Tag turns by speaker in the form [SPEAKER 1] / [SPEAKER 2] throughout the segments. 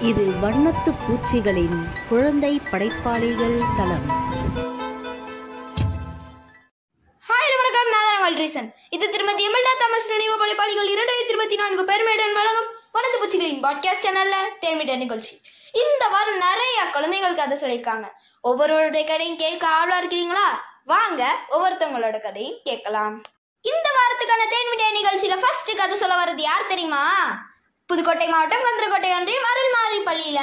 [SPEAKER 1] இது வண்ணத்து பூச்சிகளின் குழந்தை படைப்பாளிகள் தளம்.
[SPEAKER 2] இது திருமதி எம்எல்ஏ தாமஸ் நினைவு படைப்பாளிகள் 2024 பெருமையுடன் வழங்கும் வண்ணத்து பூச்சிகளின் பாட்காஸ்ட் சேனல்ல தேர்மிட்ட நிகழ்ச்சி. இந்த வாரம் நிறைய குழந்தைகள் கதை சொல்லியிருக்காங்க. ஒவ்வொருவருடைய கதையும் கேட்க ஆவலா இருக்கிறீங்களா? வாங்க ஒவ்வொருத்தவங்களோட கதையும் கேட்கலாம். இந்த வாரத்துக்கான தேர்மிட்ட நிகழ்ச்சியில ஃபர்ஸ்ட் கதை சொல்ல வர்றது யார் தெரியுமா? புதுக்கோட்டை மாவட்டம் கந்தரக்கோட்டை ஒன்றியம் அருள்மாரி பள்ளியில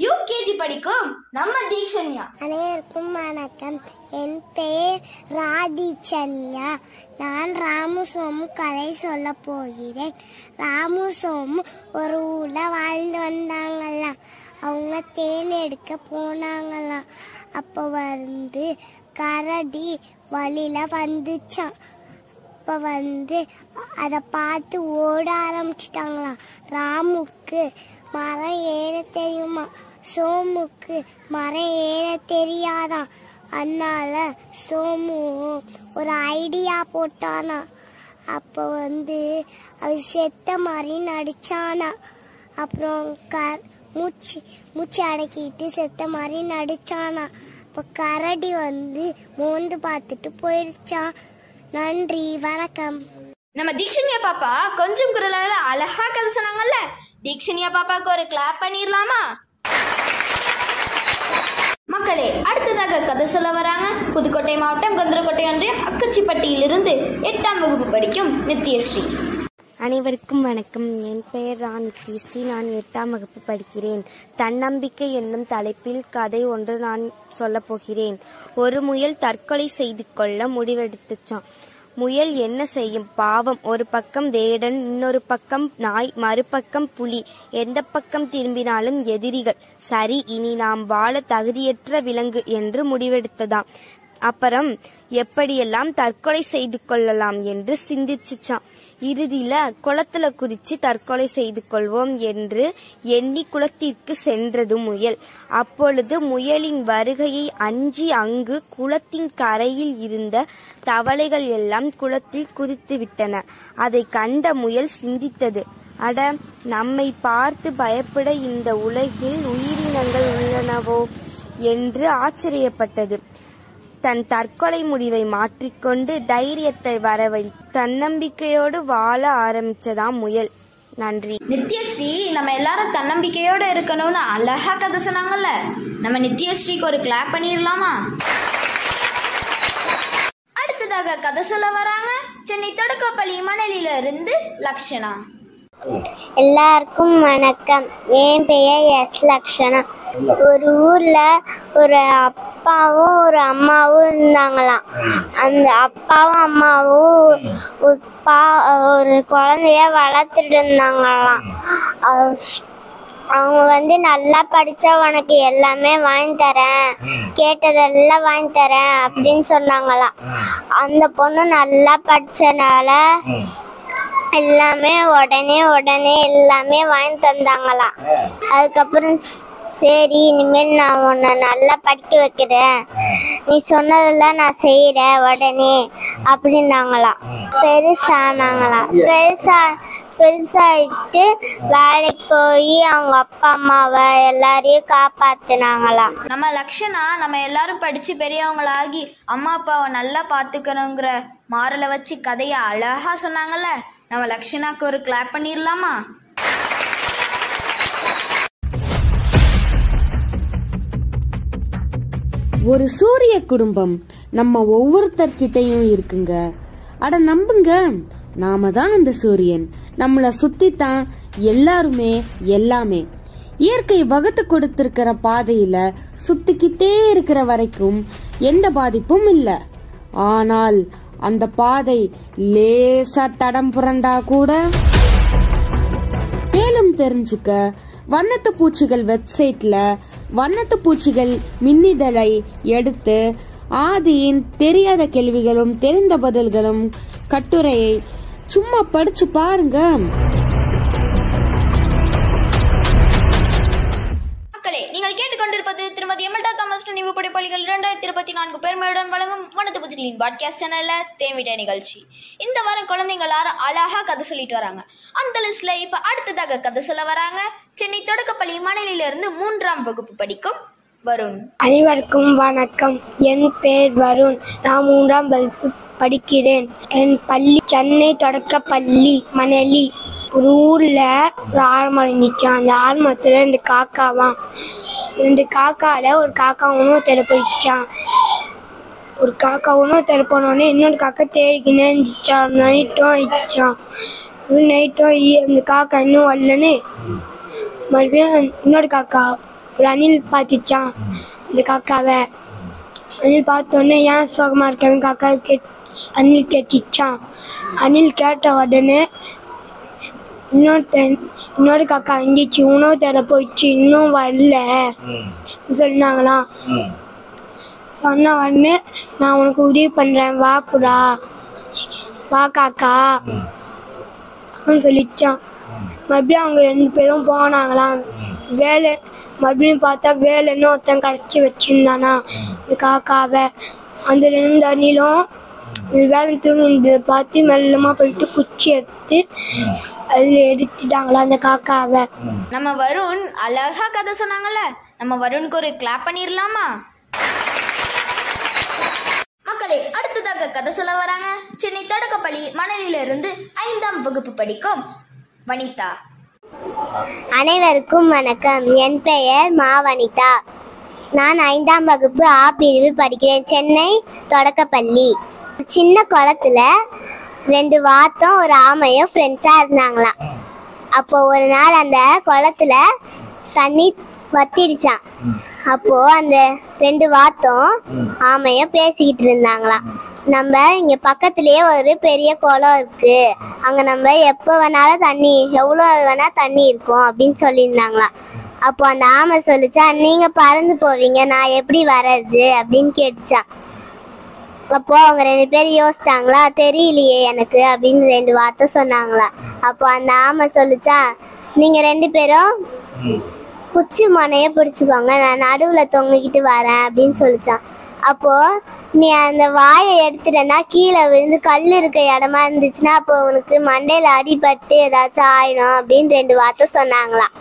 [SPEAKER 2] யூகேஜி படிக்கும் நம்ம தீக்ஷன்யா.
[SPEAKER 3] அனைவருக்கும் வணக்கம். என் பெயர் ராதிச்சன்யா. நான் ராமு சோமு கதை சொல்ல போகிறேன். ராமு சோமு ஒரு ஊர்ல வாழ்ந்து வந்தாங்களாம். அவங்க தேன் எடுக்க போனாங்களாம். அப்ப கரடி வழியில வந்துச்சான். அப்ப அதை பார்த்து ஓட ஆரம்பிச்சிட்டாங்களாம். ராமுக்கு மரம் ஏற தெரியுமா, சோமுக்கு மரம் ஏற தெரியாதான். அதனால சோமு ஒரு ஐடியா போட்டானா. அப்ப அது செத்த மாதிரி நடிச்சானா. அப்புறம் மூச்சு அடக்கிட்டு செத்த மாதிரி நடிச்சானா. அப்ப கரடி மோந்து பார்த்துட்டு போயிருச்சான். நன்றி, வணக்கம்.
[SPEAKER 2] நம்ம தீக்ஷன்யா பாப்பா கொஞ்சம் குரலால அழகா கதை சொன்னாங்கல்ல. தீக்ஷன்யா பாப்பாக்கு ஒரு கிளாப் பண்ணிடலாமா? மக்களே, அடுத்ததாக கதை சொல்ல வராங்க புதுக்கோட்டை மாவட்டம் கந்தரக்கோட்டை ஒன்றியம் அக்கச்சிப்பட்டியிலிருந்து 8ஆம் வகுப்பு படிக்கும் நித்யஸ்ரீ.
[SPEAKER 4] அனைவருக்கும் வணக்கம். என் பெயர் நித்யஸ்ரீ. நான் 8ஆம் வகுப்பு படிக்கிறேன். தன்னம்பிக்கை என்னும் தலைப்பில் கதை ஒன்று நான் சொல்ல போகிறேன். ஒரு முயல் தற்கொலை செய்து கொள்ள முடிவெடுத்துச்சான். முயல் என்ன செய்யும்? பாவம். ஒரு பக்கம் வேடன், இன்னொரு பக்கம் நாய், மறுபக்கம் புலி. எந்த பக்கம் திரும்பினாலும் எதிரிகள். சரி, இனி நாம் வாழ தகுதியற்ற விலங்கு என்று முடிவெடுத்ததாம். அப்புறம் எப்படியெல்லாம் தற்கொலை செய்து கொள்ளலாம் என்று சிந்திச்சுச்சான். இறுதியில குளத்துல குதிச்சு தற்கொலை செய்து கொள்வோம் என்று எண்ணி குளத்திற்கு சென்றது முயல். அப்பொழுது முயலின் வருகையை அஞ்சி அங்கு குளத்தின் கரையில் இருந்த தவளைகள் எல்லாம் குளத்தில் குதித்து விட்டன. அதை கண்ட முயல் சிந்தித்தது, அட, நம்மை பார்த்து பயப்பட இந்த உலகில் உயிரினங்கள் உள்ளனவோ என்று ஆச்சரியப்பட்டது. தன் தற்கொலை முடிவை மாற்றிக்கொண்டு தைரியத்தை வரவழைத்து தன்னம்பிக்கையோடு வாழ ஆரம்பிச்சதாம் முயல். நன்றி.
[SPEAKER 2] நித்யஸ்ரீ நம்ம எல்லாரும் தன்னம்பிக்கையோடு இருக்கணும்னு அழகா கதை சொன்னாங்கல்ல. நம்ம நித்யஸ்ரீக்கு ஒரு கிளாப் பண்ணிடலாமா? அடுத்ததாக கதை சொல்ல வராங்க சென்னை தொடக்கப்பள்ளி மணலில இருந்து லக்ஷனா.
[SPEAKER 3] எல்லாருக்கும் வணக்கம். என் பெயர் எஸ் லக்ஷனா. ஒரு ஊர்ல ஒரு அப்பாவும் ஒரு அம்மாவும் இருந்தாங்களாம். அந்த அப்பாவும் அம்மாவும் ஒரு குழந்தைய வளர்த்துட்டு இருந்தாங்களாம். அவங்க நல்லா படிச்சா உனக்கு எல்லாமே வாங்கி தரேன், கேட்டதெல்லாம் வாங்கி தரேன் அப்படின்னு சொன்னாங்களாம். அந்த பொண்ணு நல்லா படிச்சனால எல்லாமே உடனே எல்லாமே வாங்கி தந்தாங்களாம். அதுக்கப்புறம் சரி, இனிமேல் நான் உன்னை நல்லா படிக்க வைக்கிறேன், நீ சொன்னதெல்லாம் நான் செய்யறேன் உடனே அப்படின்னாங்களாம். பெருசானாங்களாம். பெருசாயிட்டு வேலைக்கு போய் அவங்க அப்பா அம்மாவை எல்லாரையும் காப்பாத்தினாங்களாம்.
[SPEAKER 2] நம்ம லக்ஷனா நம்ம எல்லாரும் படிச்சு பெரியவங்களாகி அம்மா அப்பாவை நல்லா பாத்துக்கணுங்கிற மாறலை வச்சு கதையை அழகா சொன்னாங்கல்ல. நம்ம லக்ஷனாக்கு ஒரு கிளாப் பண்ணிடலாமா?
[SPEAKER 5] ஒரு சூரிய குடும்பம் நம்ம ஒவ்வொருத்தர்கிட்டையும் இருக்குங்க. அட நம்புங்க, நாம தான் அந்த சூரியன். நம்மள சுத்தி தான் எல்லாருமே எல்லாமே. இயற்கை வகுத்து கொடுத்திருக்கிற பாதையில சுத்திக்கிட்டே இருக்கிற வரைக்கும் எந்த பாதிப்பும் இல்லை. ஆனால் அந்த பாதை லேசா தடம் புரண்டா கூட. மேலும் தெரிஞ்சுக்க வண்ணத்து பூச்சிகள் வெப்சைட்ல வண்ணத்து பூச்சிகள் மின்னிதழை எடுத்து ஆதியின் தெரியாத கேள்விகளும் தெரிந்த பதில்களும் கட்டுரையை சும்மா படிச்சு பாருங்க.
[SPEAKER 2] மக்களே, நீங்கள் கேட்டுக்கொண்டிருப்பது திருமதி எம்எல்ஏ தாமஸ் நினைவு படைப்பாளிகள் 2024 பெருமையுடன் வழங்கும் வண்ணத்து பூச்சி பூச்சிகளின் பாட்காஸ்ட் சேனல்ல தேமிட்ட நிகழ்ச்சி. இந்த வாரம் குழந்தைங்க எல்லாரும் அழகா கதை சொல்லிட்டு வராங்க. அந்த லிஸ்ட்ல இப்ப அடுத்ததாக கதை சொல்ல வராங்க சென்னை தொடக்கப்பள்ளி மணலிலிருந்து 3ஆம் வகுப்பு படிக்கும் வருண்.
[SPEAKER 6] அனைவருக்கும் வணக்கம். என் பேர் வருண். நான் 3ஆம் வகுப்பு படிக்கிறேன். என் பள்ளி சென்னை தொடக்கப்பள்ளி மணலி. ஒரு ஊரில் ஒரு ஆரம்பம் இருந்துச்சு. அந்த ஆரம்பத்தில் 2 காக்காவான். 2 காக்காவில் ஒரு காக்கா உணவு தேட போயிடுச்சான். ஒரு காக்கா உணவு தேட போனோடனே இன்னொரு காக்கா தேடிக்கினே இருந்துச்சான். நைட்டும் ஆயிடுச்சான். நைட்டும் அந்த காக்கா இன்னும் வரலன்னு மறுபடியும் இன்னொரு காக்கா ஒரு அணில் பார்த்துச்சான். அந்த காக்காவை அணில் பார்த்தோன்னே ஏன் சோகமாக இருக்காங்க காக்கா அணில் கேட்டுச்சான். அணில் கேட்ட உடனே இன்னொரு காக்கா இருந்துச்சு. உணவு தேட போயிடுச்சு, இன்னும் வரல சொன்னாங்களாம். சொன்ன உடனே நான் உனக்கு உதவி பண்ணுறேன், வா புடா, வா காக்கா அப்படின்னு சொல்லிச்சான். மறுபடியும் அவங்க 2 பேரும் போனாங்களாம். வேலை மறுபடியும் பார்த்தா வேலைன்னு ஒருத்தன் கடைச்சி வச்சுருந்தானா இந்த காக்காவை. அந்த 2 அணிலும் வேலை தூங்கினதை பார்த்து மெல்லமாக போயிட்டு குச்சி எடுத்து அதில் எடுத்துட்டாங்களா அந்த காக்காவை.
[SPEAKER 2] நம்ம வருண் அழகா கதை சொன்னாங்கல்ல, நம்ம வருணுக்கு ஒரு கிளாப் பண்ணிடலாமா? மக்களே, அடுத்ததாக கதை சொல்ல வராங்க சென்னை தொடக்கப்பள்ளி மணலிலிருந்து 5ஆம் வகுப்பு படிக்கும் வனிதா.
[SPEAKER 3] அனைவருக்கும் வணக்கம். என் பெயர் வனிதா. நான் 5ஆம் வகுப்பு ஆ பிரிவு படிக்கிறேன். சென்னை தொடக்கப்பள்ளி. சின்ன குளத்துல 2 வாத்தும் ஒரு ஆமையும் ஃப்ரெண்ட்ஸாக இருந்தாங்களாம். அப்போ ஒரு நாள் அந்த குளத்துல தண்ணி வத்திடுச்சான். அப்போ அந்த 2 வாத்தும் ஆமையும் பேசிக்கிட்டு இருந்தாங்களாம். நம்ம இங்க பக்கத்துலயே ஒரு பெரிய குளம் இருக்கு, அங்க நம்ம எப்போ வேணாலும் தண்ணி, எவ்வளோ வேணா தண்ணி இருக்கும் அப்படின்னு சொல்லியிருந்தாங்களாம். அப்போ அந்த ஆமை சொல்லிச்சா, நீங்க பறந்து போவீங்க, நான் எப்படி வர்றது அப்படின்னு கேட்டுச்சான். அப்போ அவங்க 2 பேரும் யோசிச்சாங்களா, தெரியலையே எனக்கு அப்படின்னு 2 வார்த்தை சொன்னாங்களா. அப்போ அந்த ஆமை சொல்லிச்சா, நீங்க 2 பேரும் குச்சி மனைய பிடிச்சிக்கோங்க, நான் நடுவில் தொங்கிக்கிட்டு வரேன் அப்படின்னு சொல்லிச்சான். அப்போ நீ அந்த வாயை எடுத்துட்டேன்னா கீழே விழுந்து கல் இருக்க இடமா இருந்துச்சுன்னா அப்போ உனக்கு மண்டையில அடிபட்டு ஏதாச்சும் ஆயிடும் அப்படின்னு 2 வார்த்தை சொன்னாங்களாம்.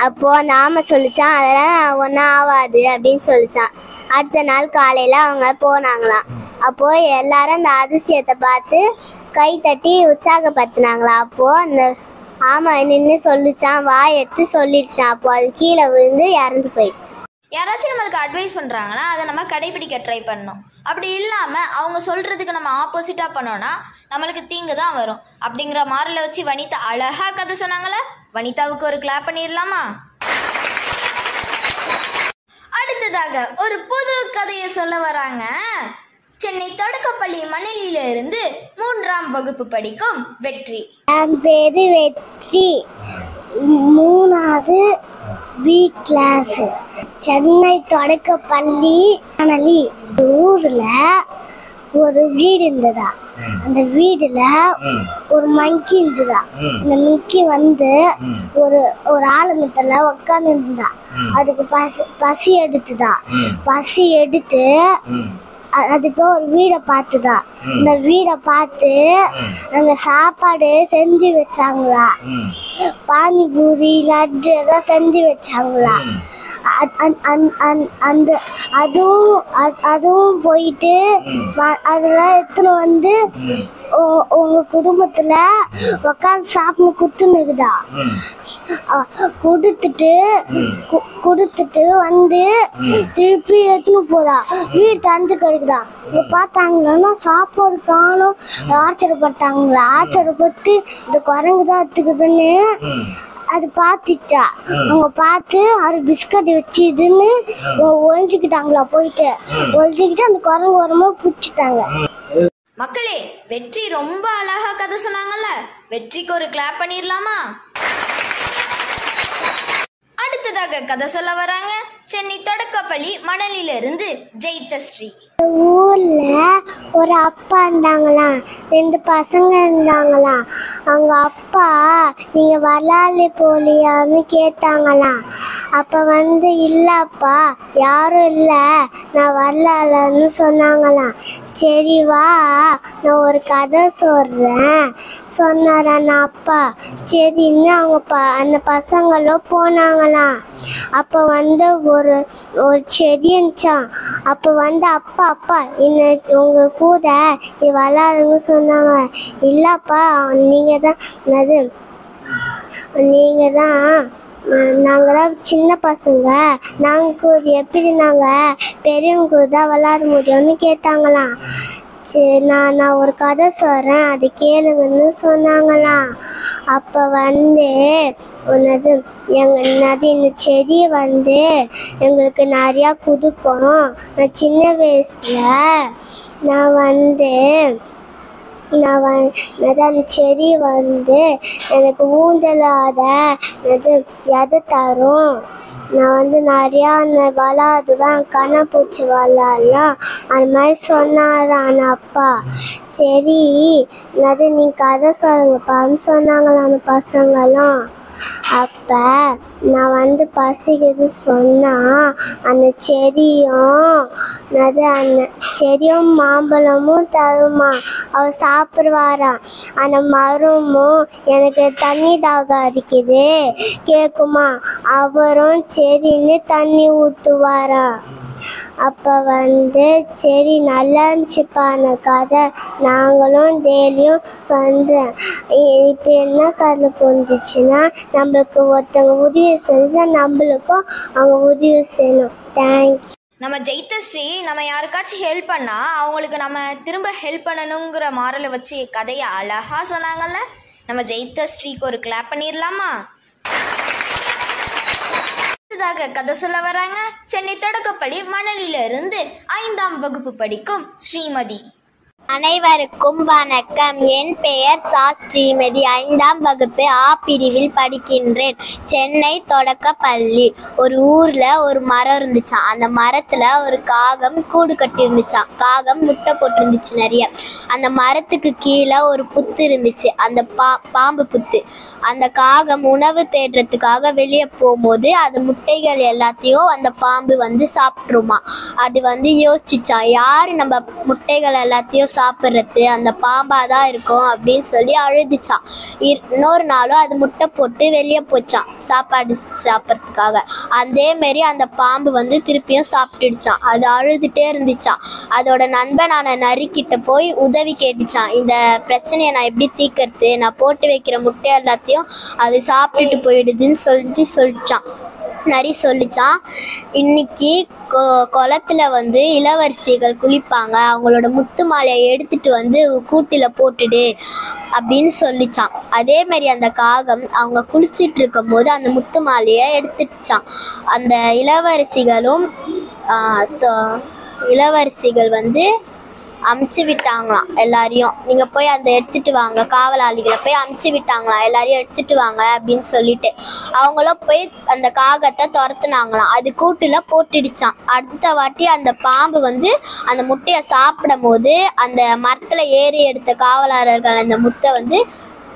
[SPEAKER 3] அப்போ அந்த ஆமை சொல்லிச்சான், அதெல்லாம் ஒன்றும் ஆகாது அப்படின்னு சொல்லிச்சான். அடுத்த நாள் காலையில அவங்க போனாங்களாம். அப்போ எல்லாரும் அந்த அதிசயத்தை பார்த்து கை தட்டி உற்சாகப்படுத்தினாங்களா. அப்போ அந்த ஆமை நின்று சொல்லிச்சான், வாய் எடுத்து சொல்லிடுச்சான். அப்போ அது கீழே விழுந்து இறந்து போயிடுச்சு.
[SPEAKER 2] யாராச்சும் நம்மளுக்கு அட்வைஸ் பண்ணுறாங்கன்னா அதை நம்ம கடைபிடிக்க ட்ரை பண்ணணும். அப்படி இல்லாமல் அவங்க சொல்கிறதுக்கு நம்ம ஆப்போசிட்டாக பண்ணோன்னா நம்மளுக்கு தீங்கு தான் வரும். அப்படிங்கிற மாறலை வச்சு வனிதா அழகா கதை சொன்னாங்களே, வனிதாவுக்கு ஒரு கிளாப் பண்ணிடலாமா? அடுத்ததாக ஒரு புது கதையை சொல்ல வராங்க சென்னை தொடக்கப்பள்ளி மணலிலிருந்து 3ஆம் வகுப்பு படிக்கும் வெற்றி.
[SPEAKER 3] என் பேரு வெற்றி. 3வது பி கிளாஸ். சென்னை தொடக்கப்பள்ளி மணலி. ஊர்ல ஒரு வீடு இருந்ததா. அந்த வீடுல ஒரு மங்கி இருந்ததா. அந்த மங்கி ஒரு ஆலமரத்துல உட்காந்து இருந்தா. அதுக்கு பசி எடுத்துதா. பசி எடுத்து அது இப்போ ஒரு வீடை பார்த்துதா. இந்த வீடை பார்த்து அங்க சாப்பாடு செஞ்சு வச்சாங்களா. பானிபூரி லட்டு எல்லாம் செஞ்சு வச்சாங்களா. அந்த அதுவும் போயிட்டு அதெல்லாம் எடுத்துன்னு வந்து உங்க குடும்பத்துல உட்காந்து சாப்பிட்டு குத்துனுக்குதா. கொடுத்துட்டு வந்து திருப்பி எடுத்துன்னு போதா. வீடு தந்து கிடைக்குதா. இங்க பார்த்தாங்கன்னா சாப்பாடு காணும். ஆச்சரியப்பட்டாங்களா. ஆச்சரியப்பட்டு இந்த குரங்கு தான் எடுத்துக்குதுன்னு அது பார்த்துச்சா. அவங்க பார்த்து அது பிஸ்கட் வச்சு இதுன்னு ஒழிஞ்சுக்கிட்டாங்களா. போயிட்டு ஒழிஞ்சுக்கிட்டு அந்த குரங்கு வரும்போது பிடிச்சிட்டாங்க.
[SPEAKER 2] மக்களே, வெற்றி ரொம்ப அழகா கதை சொன்னாங்கல்ல, வெற்றிக்கு ஒரு கிளாப் பண்ணிடலாமா? அடுத்ததாக கதை சொல்ல வராங்க சென்னை தொடக்கப்பள்ளி மணலிலிருந்து ஜெயித்தஸ்ரீ.
[SPEAKER 3] ஊர்ல ஒரு அப்பா இருந்தாங்களாம், 2 பசங்க இருந்தாங்களாம். அவங்க அப்பா நீங்க வரலாறு போலியான்னு கேட்டாங்களாம். அப்ப இல்லப்பா யாரும் இல்ல, நான் வரலாறுன்னு சொன்னாங்களாம். சரி வா நான் ஒரு கதை சொல்றேன் சொன்னாரான் அப்பா. சரின்னு அவங்க அந்த பசங்களும் போனாங்களாம். அப்ப ஒரு ஒரு செடி இருந்துச்சான். அப்ப அப்பா அப்பா என்ன உங்க கூட விளாடுங்க சொன்னாங்க. இல்லப்பா நீங்க தான் நாங்களாம் சின்ன பசங்க, நாங்கள் எப்படி நாங்கள் பெரியவங்க தான் விளாட முடியும்னு கேட்டாங்களாம். சரி நான் ஒரு கதை சொல்கிறேன் அது கேளுங்கன்னு சொன்னாங்களாம். அப்போ இந்த செடி எங்களுக்கு நிறையா கொடுக்கும். நான் சின்ன வயசில் அந்த செடி எனக்கு ஊந்தலாத எதை தரும். நான் நிறையா விளாடுவேன், கண்ணாப்பூச்சி விளாட்லாம் அந்த மாதிரி சொன்னாரான் அப்பா. சரி நீ கதை சொல்லுங்கப்பான்னு சொன்னாங்களாம் அந்த பசங்களும். அப்போ நான் பசிக்குது சொன்னால் அந்த செடியும் மாம்பழமும் தருமா. அவர் சாப்பிடுவாராம். அந்த மரமும் எனக்கு தண்ணி தாகம் அடிக்குது கேட்குமா. அவரும் சரின்னு தண்ணி ஊற்றுவாராம். அப்போ சரி நல்லா இருந்துச்சுப்பா அந்த கதை, நாங்களும் டெய்லியும் இப்போ என்ன கதை புரிஞ்சிச்சுன்னா நம்மளுக்கு ஒருத்தவங்க உதவி செஞ்சா நம்மளுக்கும் அவங்க உதவி செய்யணும். தேங்க்யூ.
[SPEAKER 2] நம்ம ஜெயித்தஸ்ரீ நம்ம யாருக்காச்சும் ஹெல்ப் பண்ணா அவங்களுக்கு நம்ம திரும்ப ஹெல்ப் பண்ணணுங்கிற மாரலை வச்சு கதையை அழகா சொன்னாங்கல்ல. நம்ம ஜெயித்தஸ்ரீக்கு ஒரு கிளாப் பண்ணிடலாமா? கதை சொல்ல வராங்க சென்னை தொடக்கப்பள்ளி மணலிலிருந்து 5ஆம் வகுப்பு படிக்கும் ஸ்ரீமதி.
[SPEAKER 3] அனைவருக்கும் வணக்கம். என் பெயர் ஸ்ரீமதி. 5ஆம் வகுப்பு ஆ பிரிவில் படிக்கின்றேன். சென்னை தொடக்கப்பள்ளி. ஒரு ஊர்ல ஒரு மரம் இருந்துச்சான். அந்த மரத்துல ஒரு காகம் கூடு கட்டி இருந்துச்சான். காகம் முட்டை போட்டிருந்துச்சு நிறைய. அந்த மரத்துக்கு கீழே ஒரு புத்து இருந்துச்சு, அந்த பாம்பு புத்து. அந்த காகம் உணவு தேடுறதுக்காக வெளியே போகும்போது அது முட்டைகள் எல்லாத்தையும் அந்த பாம்பு சாப்பிட்ருமா. அது யோசிச்சான், யாரு நம்ம முட்டைகள் எல்லாத்தையும் சாப்பிட்றது, அந்த பாம்பா தான் இருக்கும் அப்படின்னு சொல்லி அழுதுச்சான். இன்னொரு நாளும் அது முட்டை போட்டு வெளியே போச்சான் சாப்பாடு சாப்பிட்றதுக்காக. அதே மாரி அந்த பாம்பு திருப்பியும் சாப்பிட்டுடுச்சான். அது அழுதுட்டே இருந்துச்சான். அதோட நண்பனான நரிக்கிட்ட போய் உதவி கேட்டுச்சான், இந்த பிரச்சனையை நான் எப்படி தீர்க்கறது, நான் போட்டு வைக்கிற முட்டை எல்லாத்தையும் அது சாப்பிட்டுட்டு போயிடுதுன்னு சொல்லிச்சான். நரி சொல்லிச்சான், இன்னைக்கு குளத்துல இளவரசிகள் குளிப்பாங்க, அவங்களோட முத்து மாலையை எடுத்துட்டு கூட்டில போட்டுடு அப்படின்னு சொல்லிச்சான். அதே மாதிரி அந்த காகம் அவங்க குளிச்சிட்டு இருக்கும் போது அந்த முத்து மாலையை எடுத்துச்சான். அந்த இளவரசிகள் அமுச்சு விட்டாங்களாம் எல்லாரையும், நீங்க போய் அந்த எடுத்துட்டு வாங்க, காவலாளிகளை போய் அமுச்சு விட்டாங்களாம், எல்லாரையும் எடுத்துட்டு வாங்க அப்படின்னு சொல்லிட்டு. அவங்களும் போய் அந்த காகத்தை துரத்துனாங்களாம். அது கூட்டுல போட்டுடுச்சான். அடுத்த வாட்டி அந்த பாம்பு அந்த முட்டையை சாப்பிடும் போது அந்த மரத்துல ஏறி எடுத்த காவலாளர்கள் அந்த முட்டை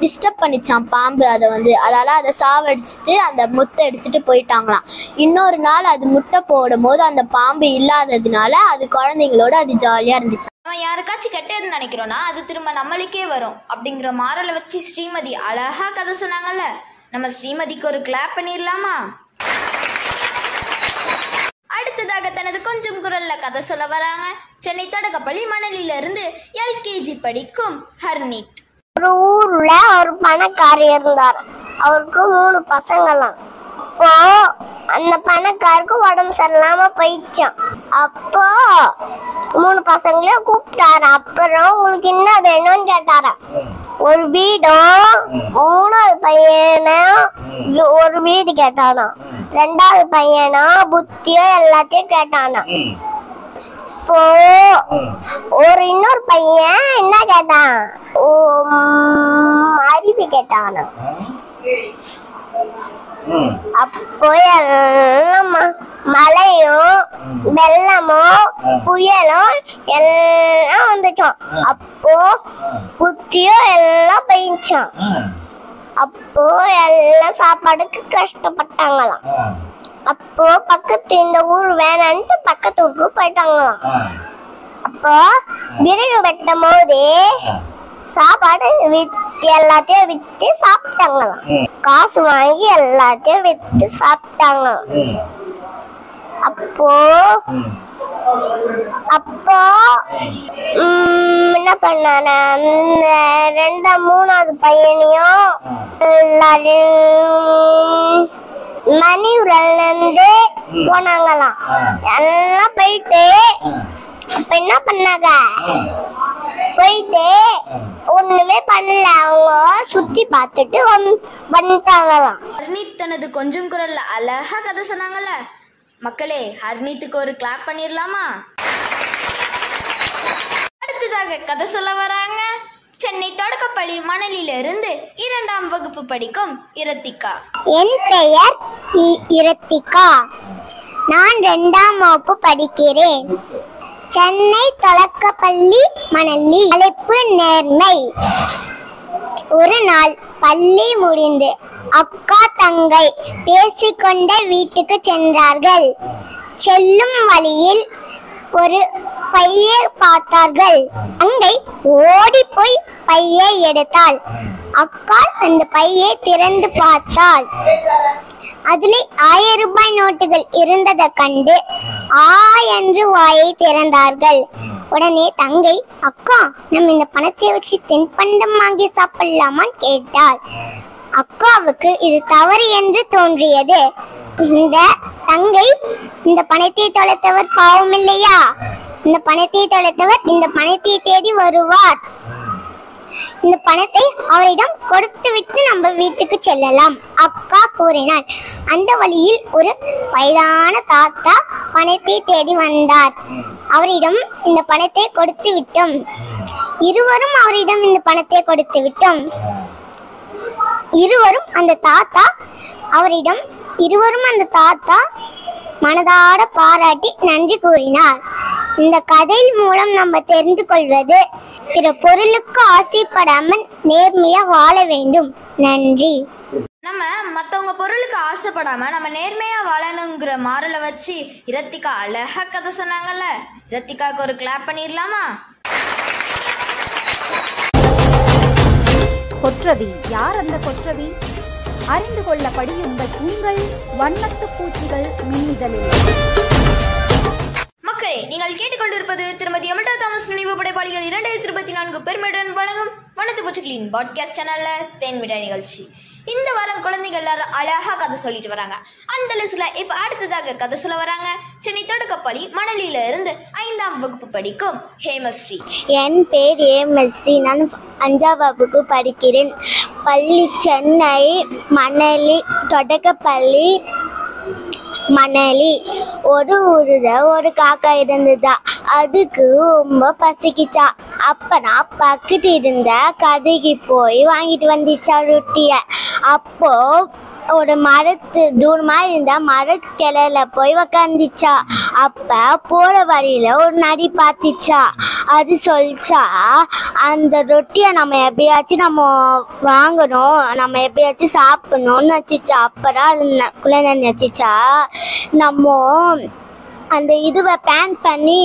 [SPEAKER 3] டிஸ்டர்ப் பண்ணிச்சான் பாம்பு. அதால அதை சாவடிச்சுட்டு அந்த முட்டை எடுத்துட்டு போயிட்டாங்களாம். இன்னொரு நாள் அது முட்டை போடும் போது அந்த பாம்பு இல்லாததுனால அது குழந்தைங்களோட அது ஜாலியா இருந்துச்சு.
[SPEAKER 2] நம்ம யாருக்காச்சும் கெட்டதுன்னு நினைக்கிறோம்னா அது திரும்ப நம்மளுக்கே வரும் அப்படிங்கிற மாரலை வச்சு ஸ்ரீமதி அழகா கதை சொன்னாங்கல்ல. நம்ம ஸ்ரீமதிக்கு ஒரு கிளாப் பண்ணிடலாமா? அடுத்ததாக தனது கொஞ்சம் குரல்ல கதை சொல்ல வராங்க சென்னை தொடக்கப்பள்ளி மணலிலிருந்து LKG படிக்கும் ஹர்னித்.
[SPEAKER 3] ஒரு ஊர்ல ஒரு பணக்காரர் இருந்தார். அவருக்கு 3 பசங்களாம். அப்போ அந்த பணக்காருக்கு உடம்பு சரியில்லாம போயிடுச்சான். அப்போ 3 பசங்களையும் கூப்பிட்டாரு. அப்புறம் உங்களுக்கு என்ன வேணும்னு கேட்டாரா. ஒரு வீடும், 3வது பையனும் ஒரு வீடு கேட்டானா. 2வது பையனும் புத்தியோ எல்லாத்தையும் கேட்டானா. இப்போ இன்னொரு பையன் என்ன கேட்டான், அறிவு கேட்டானா. அப்போ எல்லாம் மழையும் வெள்ளமும் புயலும் எல்லாம் வந்துச்சோம். அப்போ புத்தியும் எல்லாம் பெய்ஞ்சான். அப்போ எல்லாம் சாப்பாடுக்கு கஷ்டப்பட்டாங்களாம். அப்போ பக்கத்து இந்த ஊர் வேணான்ட்டு பக்கத்து ஊருக்கு போயிட்டாங்களாம். அப்போ விறகு வெட்டும் போது சாப்பாடு எல்லாத்தையும் விட்டு சாப்பிட்டாங்களாம். காசு வாங்கி எல்லாத்தையும் விட்டு சாப்பிட்டாங்களாம். அப்போ அப்போ என்ன பண்ணான அந்த 2ஆவது பையனையும் எல்லாரும் மணியூர்ல இருந்து போனாங்களாம். எல்லாம் போயிட்டு அப்ப என்ன பண்ணாங்க, போயிட்டு ஒண்ணுமே பண்ணல, அவங்க சுத்தி பார்த்துட்டு வந்துட்டாங்களாம்.
[SPEAKER 2] ஹர்னீத் தனது கொஞ்சம் குரல்ல அழகா கதை சொன்னாங்கல்ல. மக்களே, ஹர்னீத்துக்கு ஒரு கிளாப் பண்ணிடலாமா? அடுத்ததாக கதை சொல்ல வராங்க சென்னை தொடக்கப்பள்ளி மணலில இருந்து 2ஆம் வகுப்பு படிக்கும் இரத்திகா.
[SPEAKER 3] என் பெயர் இரத்திகா. நான் 2ஆம் வகுப்பு படிக்கிறேன். சென்னை தொடக்கப்பள்ளி மணலி. தலைப்பு நேர்மை. ஒரு நாள் பள்ளி முடிந்து அக்கா தங்கை பேசிக்கொண்ட வீட்டுக்கு சென்றார்கள். செல்லும் வழியில் ஒரு பையை பார்த்தார்கள். தங்கை ஓடி போய் பையை எடுத்தாள். அக்கா அந்த பையை திறந்து பார்த்தாள். அதில் 1000 ரூபாய் நோட்டுகள் இருந்ததை கண்டு என்று வாயை திறந்தார்கள். உடனே தங்கை, அக்கா, நம்ம இந்த பணத்தை வச்சு தின்பண்டம் வாங்கி சாப்பிடலாமான்னு கேட்டாள். அக்காவுக்கு இது தவறு என்று தோன்றியது. இந்த தங்கை, இந்த பணத்தை தொலைத்தவர் பாவம் இல்லையா? இந்த பணத்தை தொலைத்தவர் இந்த பணத்தை தேடி வருவார். இந்த பணத்தை அவரிடம் கொடுத்து விட்டு நம்ம வீட்டுக்கு செல்லலாம், அக்கா கூறினாள். அந்த வழியில் ஒரு வயதான தாத்தா பணத்தை தேடி வந்தார். அவரிடம் இந்த பணத்தை கொடுத்து விட்டோம். இருவரும் அவரிடம் இந்த பணத்தை கொடுத்து விட்டோம். இருவரும் அந்த தாத்தா மனதார பாராட்டி நன்றி கூறினார். இந்த கதை மூலம் நம்ம தெரிந்து கொள்வது, பிற பொருளுக்கு ஆசைப்படாமல் நேர்மையா வாழ வேண்டும். நன்றி.
[SPEAKER 2] நம்ம மத்தவங்க பொருளுக்கு ஆசைப்படாம நம்ம நேர்மையா வாழணுங்கிற மாறலை வச்சு இரத்திகா அழகா கதை சொன்னாங்கல்ல. இரத்திகாக்கு ஒரு கிளாப் பண்ணிடலாமா?
[SPEAKER 1] கொற்றவி. யார் அந்த கொற்றவி? அறிந்து கொள்ள படியுங்கள் உங்கள் வண்ணத்து பூச்சிகள் மின்னிதழில்.
[SPEAKER 2] மக்களே, நீங்கள் கேட்டுக்கொண்டிருப்பது திருமதி அமிர்தா தாமஸ் நினைவு படைப்பாளிகள் 2024 பெருமையுடன் வழங்கும் வண்ணத்து பூச்சிகளின் பாட்காஸ்ட் சேனல்ல தேன்மிடா நிகழ்ச்சி. இந்த வாரம் குழந்தைகள் எல்லாரும் அழகா கதை சொல்லிட்டு வராங்க. அந்த லிஸ்ட்ல இப்ப அடுத்ததாக கதை சொல்ல வராங்க சென்னை தொடக்கப்பள்ளி மணலில இருந்து 5ஆம் வகுப்பு படிக்கும் ஹேமஸ்ரீ.
[SPEAKER 3] என் பேர் ஹேமஸ்ரீ. நான் 5ஆம் வகுப்பு படிக்கிறேன். பள்ளி சென்னை மணலி தொடக்கப்பள்ளி மணலி. ஒரு ஊருல ஒரு காக்கா இருந்ததா. அதுக்கு ரொம்ப பசிக்குச்சா. அப்ப நான் பக்கத்து இருந்த கதைக்கு போய் வாங்கிட்டு வந்துச்சா ரொட்டிய. அப்போ ஒரு தூரமா இருந்த மரக்கிளையில போய் உக்காந்துச்சா. அப்ப போற வழியில ஒரு நரி பார்த்துச்சா. அது சொல்லிச்சா, அந்த ரொட்டியை நம்ம எப்படியாச்சும் நம்ம வாங்கணும், நம்ம எப்படியாச்சும் சாப்பிடணும்னு வச்சுச்சா. அப்பதான் அது குழந்தை நினைச்சிச்சா, நம்ம அந்த இதுவை பேன் பண்ணி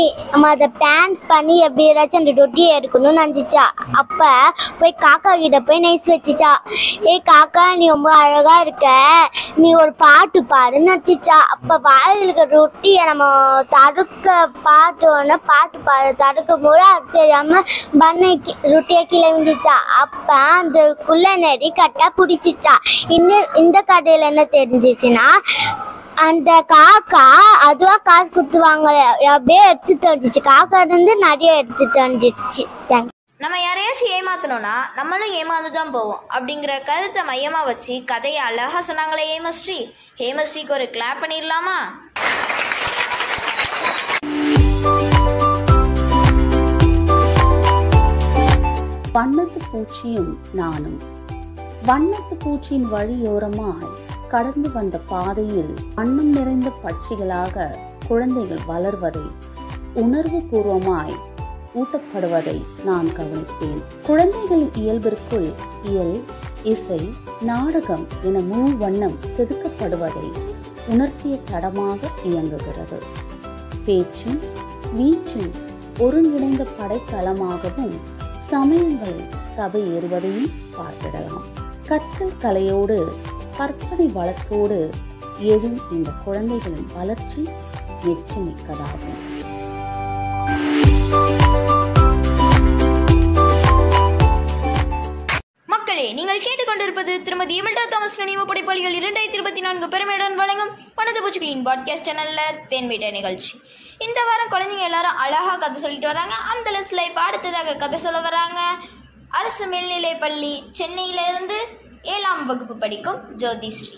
[SPEAKER 3] எப்படி ஏதாச்சும் அந்த ரொட்டியை எடுக்கணும்னு நினச்சிச்சா. அப்போ போய் காக்கா கிட்ட போய் நைஸ் வச்சுச்சா. காக்கா, நீ ரொம்ப அழகா இருக்க, நீ ஒரு பாட்டு பாடுன்னு நினச்சிச்சா. அப்போ வாயில் இருக்கிற ரொட்டியை நம்ம பாட்டு பாட தடுக்கும் போது அது தெரியாம ரொட்டியை கீழே விழுந்துச்சா. அப்போ அந்த குள்ள நெறி கட்டா பிடிச்சிச்சா. இந்த கதையில என்ன தெரிஞ்சிச்சுன்னா, அந்த காக்கா அதுவா காசு கொடுத்துவாங்க அப்படியே எடுத்துட்டு வந்துச்சு. காக்கா இருந்து நிறைய எடுத்துட்டு வந்துச்சு.
[SPEAKER 2] நம்ம யாரையாச்சும் ஏமாத்தணும்னா நம்மளும் ஏமாந்துதான் போவோம் அப்படிங்கிற கருத்தை மையமா வச்சு கதையை அழகா சொன்னாங்களே ஹேமஸ்ரீ. ஹேமஸ்ரீக்கு ஒரு கிளாப் பண்ணிடலாமா?
[SPEAKER 7] வண்ணத்து பூச்சியும் நானும். வண்ணத்து பூச்சியின் வழியோரமாய் கடந்து வந்த பாதையில் வண்ணம் நிறைந்த பட்சிகளாக குழந்தைகள் வளர்வதை, உணர்வு பூர்வமாய் ஊட்டப்படுவதை நான் கவனித்தேன். குழந்தைகளின் இயல்பிற்குள் இயல், இசை, நாடகம் என முழு வண்ணம் செதுக்கப்படுவதை உணர்த்திய தடமாக இயங்குகிறது. பேச்சும் வீச்சும் ஒருங்கிணைந்த படைத்தளமாகவும் சமயங்களில் சபை ஏறுவதையும் பார்த்திடலாம். கற்றல் கலையோடு கற்பனை வளத்தோடு எழும் இந்த குழந்தைகளின் வளர்ச்சி எச்சமிக்கதாகும்.
[SPEAKER 2] மக்களே, நீங்கள் கேட்டுக்கொண்டிருப்பது திருமதி எமில்டா தாமஸ் நினைவு படைப்பாளிகள் 2024 பெருமையுடன் வழங்கும் பணத்து பூச்சிகளின் பாட்காஸ்ட் சேனல்ல தேன்மீட்ட நிகழ்ச்சி. இந்த வாரம் குழந்தைங்க எல்லாரும் அழகா கதை சொல்லிட்டு வராங்க. அந்த லிஸ்ட்ல இப்ப அடுத்ததாக கதை சொல்ல வராங்க அரசு மேல்நிலை பள்ளி சென்னையிலிருந்து 7ஆம் வகுப்பு படிக்கும் ஜோதிஸ்ரீ.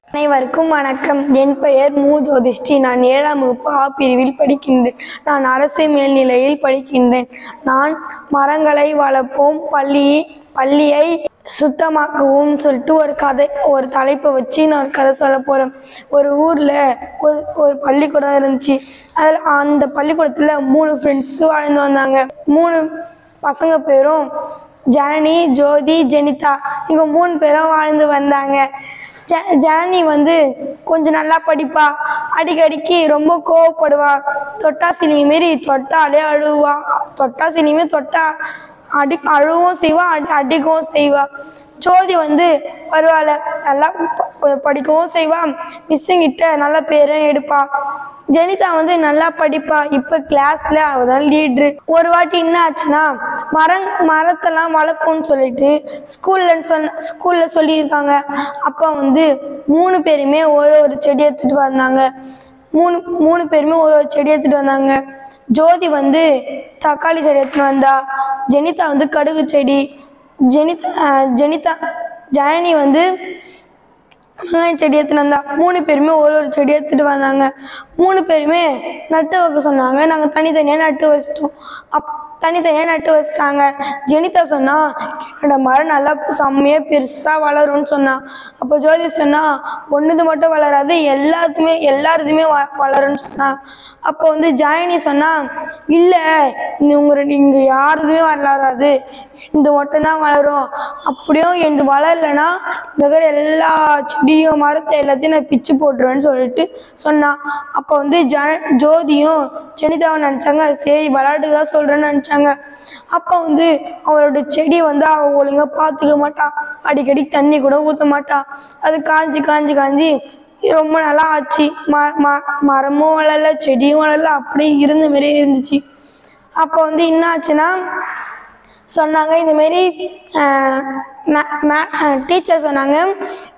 [SPEAKER 6] அனைவருக்கும் வணக்கம். என் பெயர் மு ஜோதிஸ்ரீ. நான் 7ஆம் வகுப்பு ஆ பிரிவில் படிக்கின்றேன். நான் அரசு மேல்நிலையில் படிக்கின்றேன். நான் மரங்களை வளர்ப்போம், பள்ளியை சுத்தமாக்குவோம் சொல்லிட்டு ஒரு தலைப்பை வச்சு நான் ஒரு கதை சொல்ல போகிறேன். ஒரு ஊரில் ஒரு பள்ளிக்கூடம் இருந்துச்சு. அதில் அந்த பள்ளிக்கூடத்தில் 3 ஃப்ரெண்ட்ஸு வாழ்ந்து வந்தாங்க. 3 பசங்க பேரும் ஜனனி, ஜோதி, ஜெனிதா. இவங்க 3 பேரும் வாழ்ந்து வந்தாங்க. ஜனனி கொஞ்சம் நல்லா படிப்பா, அடிக்கடிக்கு ரொம்ப கோவப்படுவா, தொட்டா சினிமி மாரி தொட்டாலே அழுவா, தொட்டா சினிமே தொட்டா அழுவும் செய்வா, அடிக்கவும் செய்வா. ஜோதி பரவாயில்ல, நல்லா படிக்கவும் செய்வா, மிஸ்ஸுங்கிட்ட நல்ல பேரும் எடுப்பா. ஜெனிதா நல்லா படிப்பா, இப்ப கிளாஸ்ல அவதான் லீட்ரு. ஒரு வாட்டி என்ன ஆச்சுன்னா, மரத்தெல்லாம் வளர்ப்போம்னு சொல்லிட்டு ஸ்கூல்ல சொல்லியிருக்காங்க. அப்ப 3 பேருமே ஒரு செடி எடுத்துட்டு வந்தாங்க. 3 பேருமே ஒரு செடி எடுத்துட்டு வந்தாங்க. ஜோதி தக்காளி செடி எடுத்துட்டு வந்தா, ஜெனிதா கடுகு செடி, ஜனனி வெங்காயம் செடி எடுத்துட்டு வந்தா. 3 பேருமே ஒரு செடி எடுத்துட்டு வந்தாங்க. 3 பேருமே நட்டு வைக்க சொன்னாங்க. நாங்கள் தனித்தனியாக நட்டு வச்சிட்டாங்க. ஜெனிதா சொன்னா, என்னோட மரம் நல்லா செம்மையா பெருசாக வளரும்னு சொன்னா. அப்போ ஜோதி சொன்னா, ஒன்றுது மட்டும் வளராது, எல்லாருதுமே வளரும்னு சொன்னா. அப்போ ஜாயினி சொன்னா, இல்லை இங்கே யாருதுமே வளராது, இது மட்டும்தான் வளரும். அப்படியும் இது வளரலைன்னா இந்த மாதிரி எல்லா செடியும் மரத்தை எல்லாத்தையும் நான் பிச்சு போட்டுருவேன்னு சொல்லிட்டு சொன்னான். அப்போ ஜோதியும் ஜெனிதாவும் நினச்சாங்க, சரி விளையாட்டுக்கு தான் சொல்கிறேன்னு நினச்சாங்க. அப்போ அவளோட செடி அவ ஒழுங்காக பார்த்துக்க மாட்டான், அடிக்கடி தண்ணி கூட ஊற்ற மாட்டான். அது காஞ்சி ரொம்ப நல்லா ஆச்சு. மரமும் வளரல, செடியும் வளரல, அப்படியே இருந்த மாதிரியே இருந்துச்சு. அப்போ என்ன ஆச்சுன்னா சொன்னாங்க, இந்தமாரி டீச்சர் சொன்னாங்க,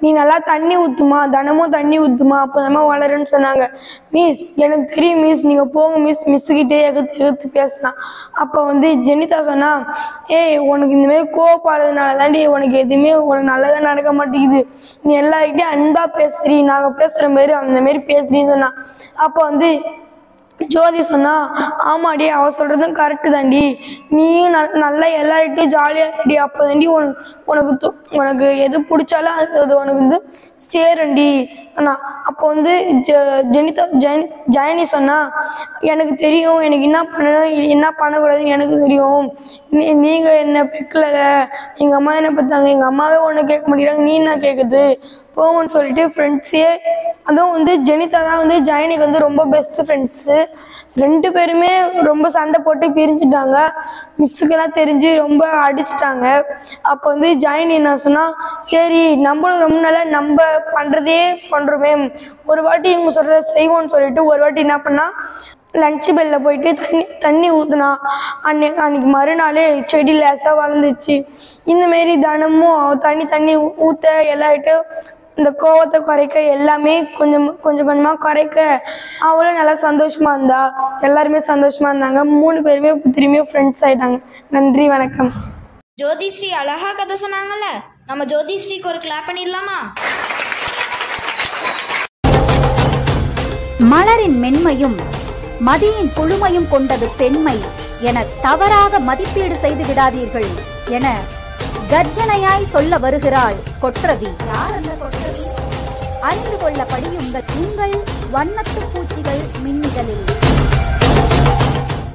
[SPEAKER 6] நீ நல்லா தண்ணி ஊற்றுமா, தினமும் தண்ணி ஊற்றுமா, அப்போதாம்மா வளருன்னு சொன்னாங்க. மிஸ் எனக்கு தெரியும் மிஸ், நீங்கள் போங்க மிஸ், மிஸ்ஸுக்கிட்டே எகுத்து பேசலாம். அப்போ ஜெனிதா சொன்னா, ஏய் உனக்கு இந்தமாரி கோவப்படுறதுனால தாண்டி உனக்கு எதுவுமே உனக்கு நல்லதாக நடக்க மாட்டேங்குது, நீ எல்லாருக்கிட்டையும் அன்பாக பேசுறீ, நாங்கள் பேசுகிற மாரி அந்தமாரி பேசுறீன்னு சொன்னா. அப்போ ஜோதி சொன்னா, ஆமாடி அவ சொல்றதும் கரெக்டு தாண்டி, நீயும் நல்லா எல்லார்கிட்டையும் ஜாலியாடி, அப்போ தாண்டி உனக்கு எது பிடிச்சாலும் அது உனக்கு சேரண்டி அண்ணா. அப்போ ஜனனி சொன்னா, எனக்கு தெரியும், எனக்கு என்ன பண்ணணும் என்ன பண்ணக்கூடாதுன்னு எனக்கு தெரியும், நீங்கள் என்ன பெக்கல, எங்கள் அம்மா என்ன பார்த்தாங்க, எங்கள் அம்மாவே ஒன்று கேட்க மாட்டேங்கிறாங்க, நீ என்ன கேட்குது போங்கன்னு சொல்லிட்டு ஃப்ரெண்ட்ஸே, அதுவும் ஜெனிதா தான் ஜனனிக்கு ரொம்ப பெஸ்ட் ஃப்ரெண்ட்ஸு. 2 பேருமே ரொம்ப சண்டை போட்டு பிரிஞ்சுட்டாங்க. மிஸ்ஸுக்கெல்லாம் தெரிஞ்சு ரொம்ப அடிச்சிட்டாங்க. அப்போ ஜனனி என்ன சொன்னா, சரி நம்மளும் ரொம்ப நாளா நம்ம பண்ணுறதே பண்ணுறோமே, ஒரு வாட்டி இவங்க சொல்கிறத செய்வோம்னு சொல்லிட்டு ஒரு வாட்டி என்ன பண்ணா, லஞ்ச் பெல்ல போயிட்டு தண்ணி ஊற்றுனா. அன்னைக்கு மறுநாளே செடி லேசாக வளர்ந்துச்சு. இந்தமாரி தினமும் தண்ணி ஊற்ற எல்லார்கிட்டும் இந்த கோவத்தை குறைக்க, எல்லாமே கொஞ்சமாக குறைக்க அவளும் நல்லா சந்தோஷமா இருந்தா. எல்லாருமே சந்தோஷமா இருந்தாங்க. 3 பேருமே திரும்பியும் ஃப்ரெண்ட்ஸ் ஆயிட்டாங்க. நன்றி, வணக்கம்.
[SPEAKER 2] ஜோதிஸ்ரீ அழகா கதை சொன்னாங்கல்ல, நம்ம ஜோதிஸ்ரீக்கு ஒரு கிளாப் பண்ணிடலாமா?
[SPEAKER 1] மலரின் மென்மையும் மதியின் புழுமையும் கொண்டது பெண்மை என தவறாக மதிப்பீடு செய்து விடாதீர்கள் என கர்ஜனையாய் சொல்ல வருகிறாள் கொற்றவி. யார் அந்த கொற்றவி? அறிந்து கொள்ள படியுங்கள் உங்கள் வண்ணத்து பூச்சிகள் மின்னிதழில்.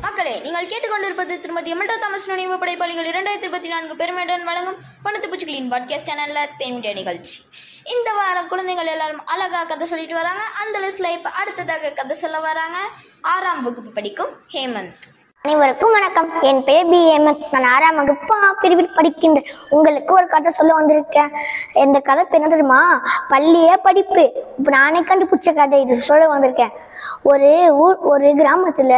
[SPEAKER 2] மக்களே, நீங்கள் கேட்டுக்கொண்டிருப்பது திருமதி எம்எல்ஏ தாமஸ் நினைவு படைப்பாளிகள் 2024 பெருமையுடன் வழங்கும் வண்ணத்து பூச்சிகளின் பாட்காஸ்ட் சேனல்ல தேன்மிடியா நிகழ்ச்சி. இந்த வாரம் குழந்தைகள் எல்லாரும் அழகா கதை சொல்லிட்டு வராங்க. அந்த லிஸ்ட்ல இப்ப அடுத்ததாக கதை சொல்ல வராங்க 6ஆம் வகுப்பு படிக்கும் ஹேமந்த்.
[SPEAKER 3] அனைவருக்கும் வணக்கம். என் பெயர் பி ஹேமந்த். நான் 6ஆம் வகுப்பு பிரிவில் படிக்கின்றேன். உங்களுக்கு ஒரு கதை சொல்ல வந்திருக்கேன். இந்த கதை என்ன தெரியுமா? பள்ளியே படிப்பு. இப்போ நானே கண்டுபிடிச்ச கதை இது சொல்ல வந்திருக்கேன். ஒரு கிராமத்துல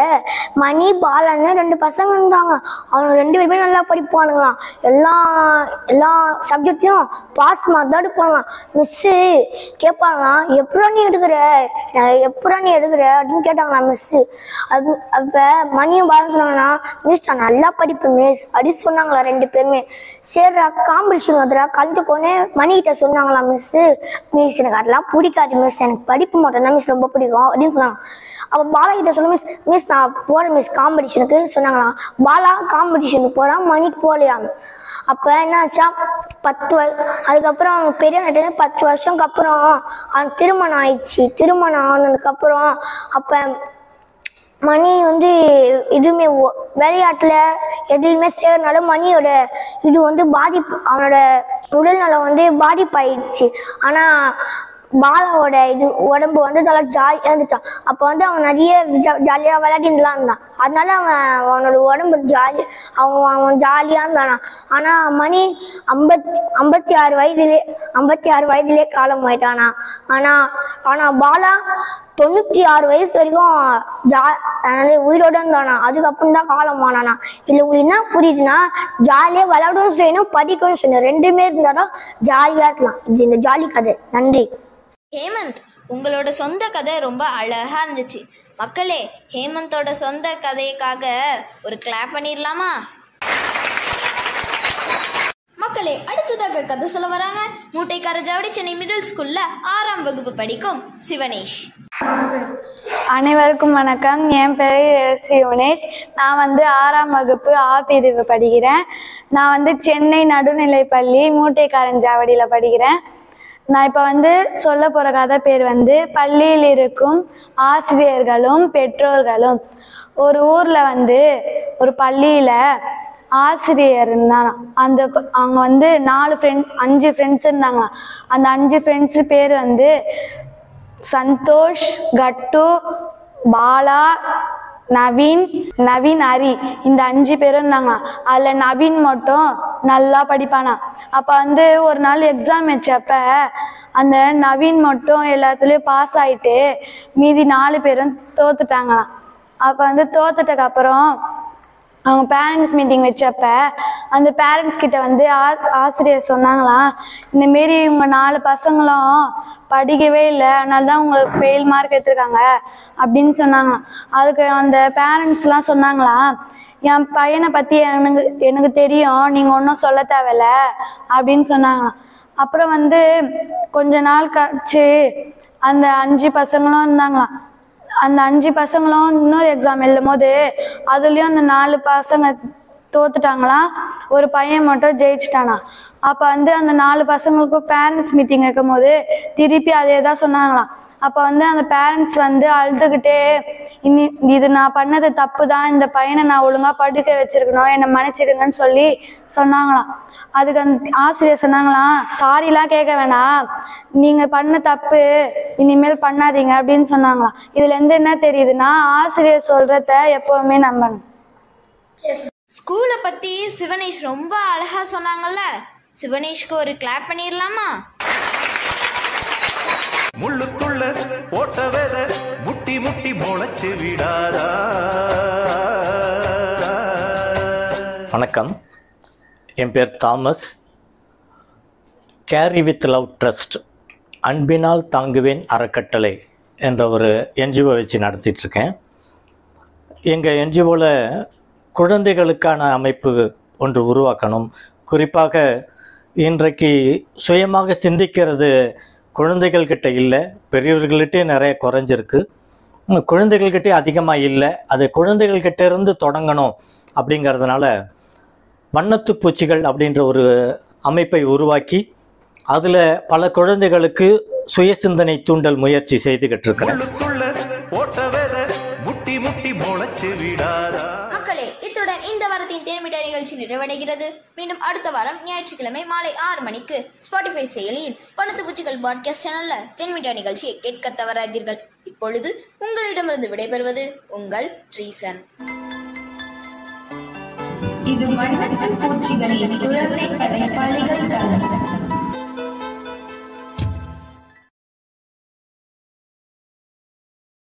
[SPEAKER 3] மணி பாலன்னு 2 பசங்க இருந்தாங்க. அவங்க 2 பேருமே நல்லா படிப்பானுங்களாம். எல்லா சப்ஜெக்ட்லையும் பாஸ் மார்க் தான் எடுப்பாங்களாம். மிஸ்ஸு கேட்பாங்களாம், எப்படா நீ எடுக்கிற அப்படின்னு கேட்டாங்களாம் மிஸ்ஸு. அப்ப மணியும் பாலன் சொன்னாங்கன்னா, மிஸ் நான் நல்லா படிப்பேன் மிஸ் அப்படின்னு சொன்னாங்களா 2 பேருமே. சரிடா காம்படிஷன் வந்துடா கலந்துக்கோனே மணிக்கிட்ட சொன்னாங்களாம் மிஸ்ஸு. மிஸ் எனக்கு அதெல்லாம் பிடிக்காது மிஸ், எனக்கு படிப்பு மட்டும் தான் மிஸ் ரொம்ப பிடிக்கும் அப்படின்னு சொன்னாங்க. அப்போ பாலா கிட்ட சொல்ல மிஸ் நான் போகிறேன் மிஸ் காம்படிஷனுக்கு சொன்னாங்களாம். பாலா காம்படிஷனுக்கு போகிறான், மணிக்கு போகலையாம். அப்போ என்னாச்சா 10 அதுக்கப்புறம் அவங்க பெரிய நட்டு 10 வருஷத்துக்கு அப்புறம் அவன் திருமணம் ஆயிடுச்சு. திருமணம் ஆனதுக்கப்புறம் அப்போ மணி எதுவுமே விளையாட்டுல எதுவுமே செய்யறதுனால மணியோட இது பாதிப்பு, அவனோட உடல்நலம் பாதிப்பாயிடுச்சு. ஆனா பாலாவோட உடம்பு நல்லா ஜாலியாக இருந்துச்சான். அப்போ அவன் நிறைய ஜாலியாக விளையாடிட்டுலாம் இருந்தான். அதனால அவனோட உடம்பு அவன் ஜாலியாக இருந்தானா. ஆனால் மணி 56 வயதிலே காலம் ஆயிட்டானா. ஆனால் பாலா 96 வயசு வரைக்கும் உயிரோட இருந்தானா. அதுக்கப்புறம் தான் காலம் ஆனானா. இல்லை உங்களுக்கு என்ன புரியுதுன்னா, ஜாலியாக விளையாடவும் செய்யணும், படிக்கவும் செய்யணும், 2மே இருந்தாலும் ஜாலியாக இருக்கலாம். இது இந்த ஜாலி கதை. நன்றி.
[SPEAKER 2] ஹேமந்த், உங்களோட சொந்த கதை ரொம்ப அழகா இருந்துச்சு. மக்களே, ஹேமந்தோட சொந்த கதைக்காக ஒரு கிளாப் பண்ணிடலாமா? மக்களே, அடுத்ததாக கதை சொல்ல வராங்க மூட்டைக்கார ஜவடி சென்னை மிடில் ஸ்கூல்ல 6ஆம் வகுப்பு படிக்கும் சிவனேஷ்.
[SPEAKER 8] அனைவருக்கும் வணக்கம். என் பேர் சிவனேஷ். நான் 6ஆம் வகுப்பு பிரிவு படிக்கிறேன். நான் சென்னை நடுநிலைப்பள்ளி மூட்டைக்காரன் ஜாவடியில் படிக்கிறேன். நான் இப்போ சொல்ல போகிற கதை பேர் பள்ளியில் இருக்கும் ஆசிரியர்களும் பெற்றோர்களும். ஒரு ஊரில் ஒரு பள்ளியில் ஆசிரியர் இருந்தானா. அவங்க 5 ஃப்ரெண்ட்ஸ் இருந்தாங்களாம். அந்த 5 ஃப்ரெண்ட்ஸு பேர் சந்தோஷ், கட்டு, பாலா, நவீன், ஹரி. இந்த 5 பேரும் இருந்தாங்களாம். அதில் நவீன் மட்டும் நல்லா படிப்பானா. அப்போ ஒரு நாள் எக்ஸாம் வச்சப்ப அந்த நவீன் மட்டும் எல்லாத்துலேயும் பாஸ் ஆகிட்டு மீதி 4 பேரும் தோத்துட்டாங்களாம். அப்போ தோத்துட்டக்கு அப்புறம் அவங்க பேரண்ட்ஸ் மீட்டிங் வச்சப்ப அந்த பேரண்ட்ஸ் கிட்ட ஆசிரியர் சொன்னாங்களாம், இந்தமாரி இவங்க 4 பசங்களும் படிக்கவே இல்லை, அதனால தான் உங்களுக்கு ஃபெயில் மார்க் எடுத்துருக்காங்க அப்படின்னு சொன்னாங்களாம். அதுக்கு அந்த பேரண்ட்ஸ்லாம் சொன்னாங்களாம், என் பையனை பற்றி எனக்கு தெரியும், நீங்கள் ஒன்றும் சொல்ல தேவையில்ல அப்படின்னு சொன்னாங்களாம். அப்புறம் கொஞ்ச நாள் கழிச்சு அந்த 5 பசங்களும் இருந்தாங்களாம். அந்த 5 பசங்களும் இன்னொரு எக்ஸாம் எழுதும் போது அதுலேயும் அந்த 4 பசங்க தோத்துட்டாங்களாம். ஒரு பையன் மட்டும் ஜெயிச்சிட்டானா. அப்போ அந்த 4 பசங்களுக்கும் பேரண்ட்ஸ் மீட்டிங் வைக்கும் போது திருப்பி அதே தான் சொன்னாங்களாம். அப்போ அந்த பேரண்ட்ஸ் அழுதுகிட்டே, இது நான் பண்ணது தப்பு தான், இந்த பையனை நான் ஒழுங்காக படிக்க வச்சிருக்கணும், என்னை மன்னிச்சிடுங்கன்னு சொல்லி சொன்னாங்களாம். அதுக்கு அந்த ஆசிரியர் சொன்னாங்களாம், சாரிலாம் கேட்க வேணாம், நீங்கள் பண்ண தப்பு இனிமேல் பண்ணாதீங்க அப்படின்னு சொன்னாங்களாம். இதுலேருந்து என்ன தெரியுதுன்னா, ஆசிரியர் சொல்கிறத எப்போவுமே நம்பணும்.
[SPEAKER 2] ஸ்கூலை பற்றி சிவனேஷ் ரொம்ப அழகா சொன்னாங்கல்ல, சிவனேஷ்க்கு ஒரு கிளாப் பண்ணிடலாமா?
[SPEAKER 9] முள்ளுக்குள்ள போட்ட வேத முட்டி முட்டி முளைச்சு விடாதா.
[SPEAKER 10] வணக்கம், என் பேர் Thomas. Carry with love trust, அன்பினால் தாங்குவேன் அறக்கட்டளை என்ற ஒரு என்ஜிஓ வச்சு நடத்திட்டுருக்கேன். எங்கள் என்ஜிஓவில் குழந்தைகளுக்கான அமைப்பு ஒன்று உருவாக்கணும். குறிப்பாக இன்றைக்கு சுயமாக சிந்திக்கிறது குழந்தைகள்கிட்ட இல்லை, பெரியவர்கள்கிட்டே நிறைய குறைஞ்சிருக்கு, குழந்தைகள்கிட்டே அதிகமாக இல்லை. அது குழந்தைகள்கிட்ட இருந்து தொடங்கணும். அப்படிங்கிறதுனால வண்ணத்து பூச்சிகள் அப்படின்ற ஒரு அமைப்பை உருவாக்கி அதில் பல குழந்தைகளுக்கு சுய சிந்தனை தூண்டல் முயற்சி செய்துகிட்டு இருக்கிறேன்.
[SPEAKER 2] மக்களே, இத்துடன் இந்த வாரத்தின் தேன்மிட்டா நிகழ்ச்சி நிறைவடைகிறது. மீண்டும் அடுத்த வாரம் ஞாயிற்றுக்கிழமை மாலை 6 மணிக்கு ஸ்பாட்டிஃபை செயலியில் வண்ணத்து பூச்சிகள் பாட்காஸ்ட் சேனல்ல தேன்மிட்டா நிகழ்ச்சியை கேட்க தவறாதீர்கள். இப்பொழுது உங்களிடமிருந்து விடைபெறுவது உங்கள் ட்ரீசன்.
[SPEAKER 1] இது வண்ணத்து பூச்சிகளின் குழந்தை படைப்பாளிகள்